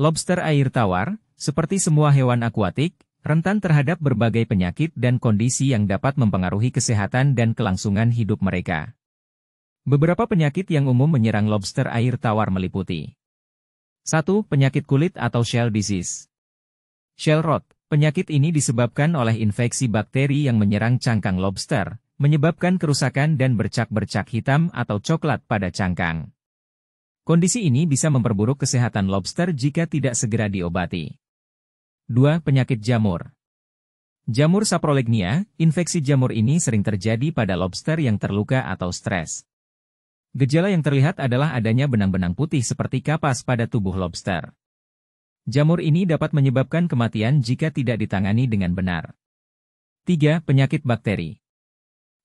Lobster air tawar, seperti semua hewan akuatik, rentan terhadap berbagai penyakit dan kondisi yang dapat mempengaruhi kesehatan dan kelangsungan hidup mereka. Beberapa penyakit yang umum menyerang lobster air tawar meliputi 1. Penyakit kulit atau shell disease. Shell rot, penyakit ini disebabkan oleh infeksi bakteri yang menyerang cangkang lobster, menyebabkan kerusakan dan bercak-bercak hitam atau coklat pada cangkang. Kondisi ini bisa memperburuk kesehatan lobster jika tidak segera diobati. 2. Penyakit jamur. Jamur saprolegnia, infeksi jamur ini sering terjadi pada lobster yang terluka atau stres. Gejala yang terlihat adalah adanya benang-benang putih seperti kapas pada tubuh lobster. Jamur ini dapat menyebabkan kematian jika tidak ditangani dengan benar. 3. Penyakit bakteri.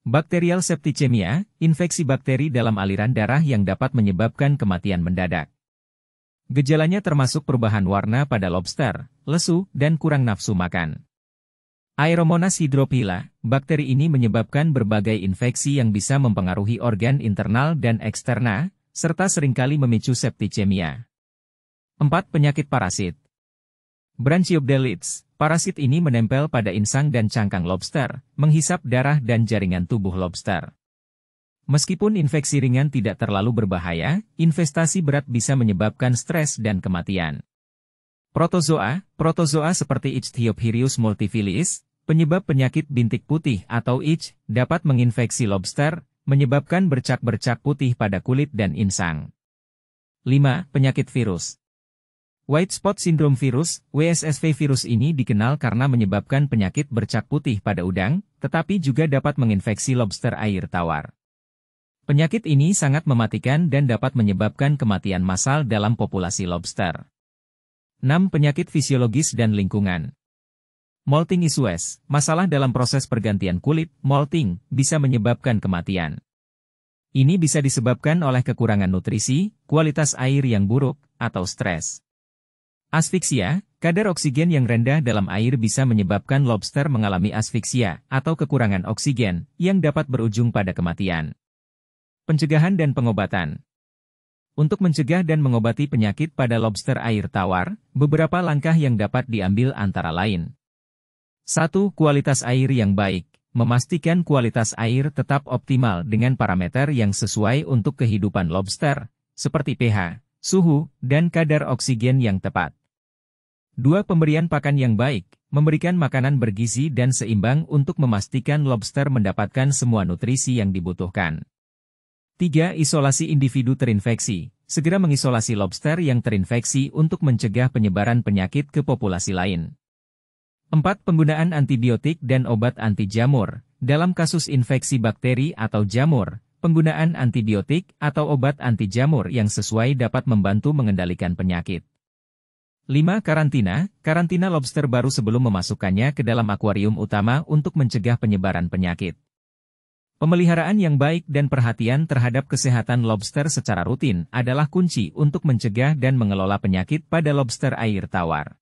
Bacterial septicemia, infeksi bakteri dalam aliran darah yang dapat menyebabkan kematian mendadak. Gejalanya termasuk perubahan warna pada lobster, lesu, dan kurang nafsu makan. Aeromonas hydrophila, bakteri ini menyebabkan berbagai infeksi yang bisa mempengaruhi organ internal dan eksterna, serta seringkali memicu septicemia. 4. Penyakit parasit. Branchiobdelites, parasit ini menempel pada insang dan cangkang lobster, menghisap darah dan jaringan tubuh lobster. Meskipun infeksi ringan tidak terlalu berbahaya, investasi berat bisa menyebabkan stres dan kematian. Protozoa seperti Ichthyophirius multifiliis, penyebab penyakit bintik putih atau itch, dapat menginfeksi lobster, menyebabkan bercak-bercak putih pada kulit dan insang. 5. Penyakit virus. White spot syndrome virus, WSSV virus ini dikenal karena menyebabkan penyakit bercak putih pada udang, tetapi juga dapat menginfeksi lobster air tawar. Penyakit ini sangat mematikan dan dapat menyebabkan kematian massal dalam populasi lobster. 6. Penyakit fisiologis dan lingkungan. Molting issues, masalah dalam proses pergantian kulit, molting, bisa menyebabkan kematian. Ini bisa disebabkan oleh kekurangan nutrisi, kualitas air yang buruk, atau stres. Asfiksia, kadar oksigen yang rendah dalam air bisa menyebabkan lobster mengalami asfiksia atau kekurangan oksigen yang dapat berujung pada kematian. Pencegahan dan pengobatan. Untuk mencegah dan mengobati penyakit pada lobster air tawar, beberapa langkah yang dapat diambil antara lain. 1. Kualitas air yang baik. Memastikan kualitas air tetap optimal dengan parameter yang sesuai untuk kehidupan lobster, seperti pH, suhu, dan kadar oksigen yang tepat. 2. Pemberian pakan yang baik, memberikan makanan bergizi dan seimbang untuk memastikan lobster mendapatkan semua nutrisi yang dibutuhkan. 3. Isolasi individu terinfeksi, segera mengisolasi lobster yang terinfeksi untuk mencegah penyebaran penyakit ke populasi lain. 4. Penggunaan antibiotik dan obat anti jamur, dalam kasus infeksi bakteri atau jamur, penggunaan antibiotik atau obat anti jamur yang sesuai dapat membantu mengendalikan penyakit. 5. Karantina lobster baru sebelum memasukkannya ke dalam akuarium utama untuk mencegah penyebaran penyakit. Pemeliharaan yang baik dan perhatian terhadap kesehatan lobster secara rutin adalah kunci untuk mencegah dan mengelola penyakit pada lobster air tawar.